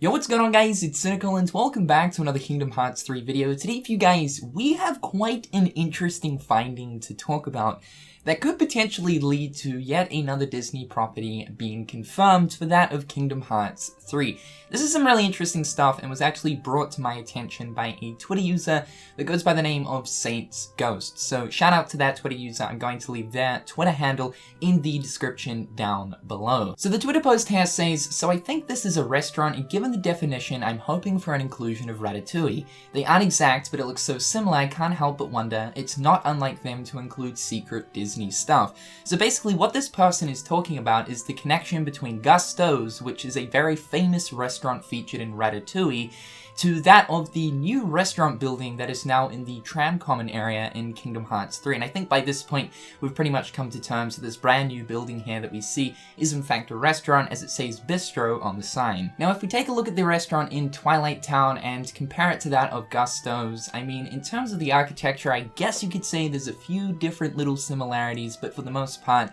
Yo, what's going on guys, it's Cynical and welcome back to another Kingdom Hearts 3 video. Today for you guys, we have quite an interesting finding to talk about that could potentially lead to yet another Disney property being confirmed for that of Kingdom Hearts 3. This is some really interesting stuff and was actually brought to my attention by a Twitter user that goes by the name of Saints Ghost. So shout out to that Twitter user. I'm going to leave their Twitter handle in the description down below. So the Twitter post here says, "So I think this is a restaurant, and given the definition, I'm hoping for an inclusion of Ratatouille. They aren't exact, but it looks so similar I can't help but wonder it's not unlike them to include secret Disney stuff." So basically what this person is talking about is the connection between Gusto's, which is a very famous restaurant featured in Ratatouille, to that of the new restaurant building that is now in the Tram Common area in Kingdom Hearts 3. And I think by this point, we've pretty much come to terms that this brand new building here that we see is in fact a restaurant, as it says Bistro on the sign. Now, if we take a look at the restaurant in Twilight Town and compare it to that of Gusto's, I mean, in terms of the architecture, I guess you could say there's a few different little similarities, but for the most part,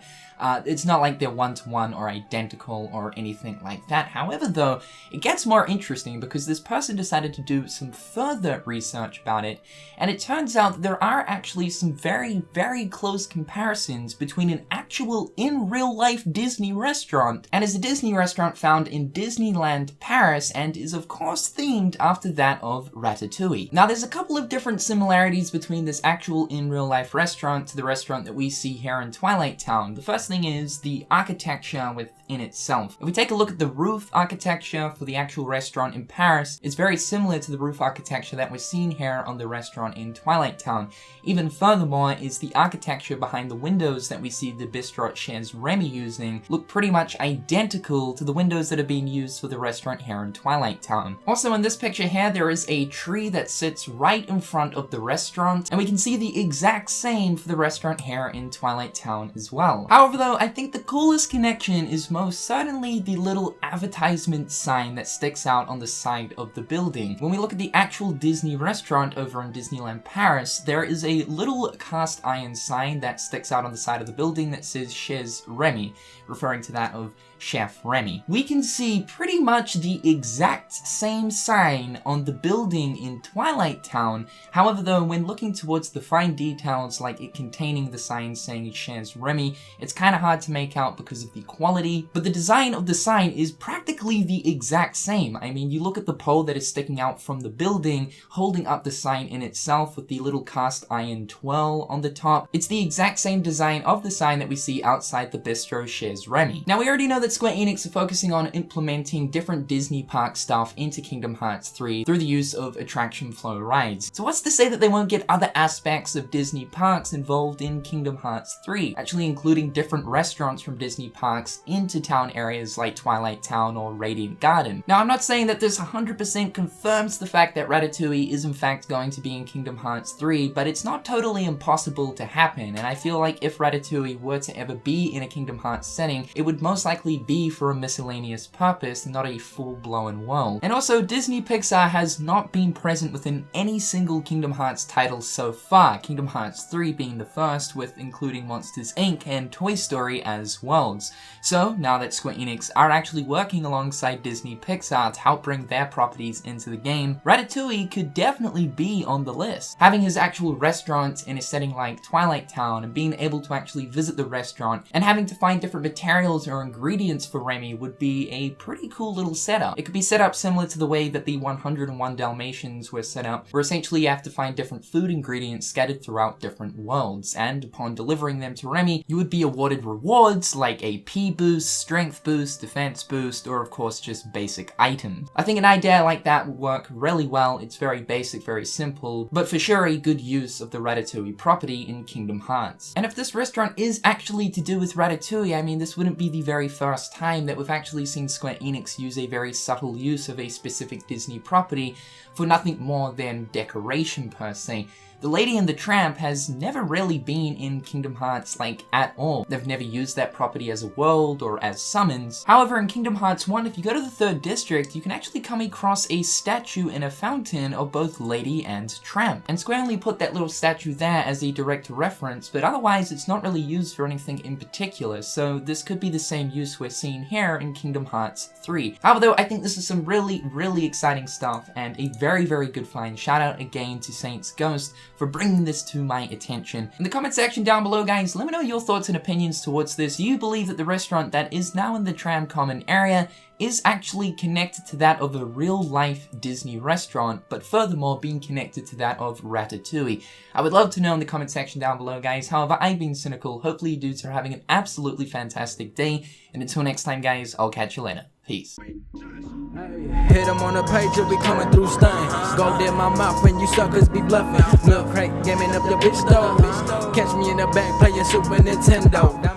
it's not like they're one-to-one or identical or anything like that. However, though, it gets more interesting because this person decided to do some further research about it, and it turns out that there are actually some very, very close comparisons between an actual, in real-life Disney restaurant and is a Disney restaurant found in Disneyland Paris and is, of course, themed after that of Ratatouille. Now, there's a couple of different similarities between this actual, in real-life restaurant to the restaurant that we see here in Twilight Town. The first thing is the architecture within itself. If we take a look at the roof architecture for the actual restaurant in Paris, it's very similar to the roof architecture that we're seeing here on the restaurant in Twilight Town. Even furthermore is the architecture behind the windows that we see the Bistro Chez Remy using look pretty much identical to the windows that are being used for the restaurant here in Twilight Town. Also in this picture here, there is a tree that sits right in front of the restaurant, and we can see the exact same for the restaurant here in Twilight Town as well. However, though, I think the coolest connection is most certainly the little advertisement sign that sticks out on the side of the building. When we look at the actual Disney restaurant over in Disneyland Paris, there is a little cast iron sign that sticks out on the side of the building that says Chez Remy, referring to that of Chef Remy. We can see pretty much the exact same sign on the building in Twilight Town. However, though, when looking towards the fine details, like it containing the sign saying Chez Remy, it's kind of hard to make out because of the quality, but the design of the sign is practically the exact same. I mean, you look at the pole that is sticking out from the building, holding up the sign in itself with the little cast iron twirl on the top. It's the exact same design of the sign that we see outside the Bistro Chez Remy. Now, we already know that Square Enix are focusing on implementing different Disney park stuff into Kingdom Hearts 3 through the use of attraction flow rides. So what's to say that they won't get other aspects of Disney parks involved in Kingdom Hearts 3, actually including different restaurants from Disney parks into town areas like Twilight Town or Radiant Garden. Now, I'm not saying that this 100% confirms the fact that Ratatouille is in fact going to be in Kingdom Hearts 3, but it's not totally impossible to happen, and I feel like if Ratatouille were to ever be in a Kingdom Hearts setting, it would most likely be for a miscellaneous purpose and not a full-blown world. And also, Disney Pixar has not been present within any single Kingdom Hearts title so far, Kingdom Hearts 3 being the first, with including Monsters Inc. and Toy Story as worlds. So, now that Square Enix are actually working alongside Disney Pixar to help bring their properties into the game, Ratatouille could definitely be on the list. Having his actual restaurant in a setting like Twilight Town and being able to actually visit the restaurant and having to find different materials or ingredients for Remy would be a pretty cool little setup. It could be set up similar to the way that the 101 Dalmatians were set up, where essentially you have to find different food ingredients scattered throughout different worlds, and upon delivering them to Remy, you would be awarded rewards like a P boost, strength boost, defense boost, or of course just basic items. I think an idea like that would work really well. It's very basic, very simple, but for sure a good use of the Ratatouille property in Kingdom Hearts. And if this restaurant is actually to do with Ratatouille, I mean, this wouldn't be the very first time that we've actually seen Square Enix use a very subtle use of a specific Disney property for nothing more than decoration per se. the Lady and the Tramp has never really been in Kingdom Hearts, like, at all. They've never used that property as a world or as summons. However, in Kingdom Hearts 1, if you go to the 3rd district, you can actually come across a statue in a fountain of both Lady and Tramp. And Square only put that little statue there as a direct reference, but otherwise it's not really used for anything in particular, so this could be the same use we're seeing here in Kingdom Hearts 3. However, though, I think this is some really exciting stuff and a very good find. Shout out again to Saints Ghost for bringing this to my attention. In the comment section down below, guys, let me know your thoughts and opinions towards this. Do you believe that the restaurant that is now in the Tram Common area is actually connected to that of a real-life Disney restaurant, but furthermore being connected to that of Ratatouille? I would love to know in the comment section down below, guys. However, I've been Cynical. Hopefully you dudes are having an absolutely fantastic day, and until next time, guys, I'll catch you later. Peace. Hit them on the page, you'll be coming through stunning. Gold in my mouth when you suckers be bluffing. Milk crate, gaming up the bitch though. Catch me in the back playing Super Nintendo.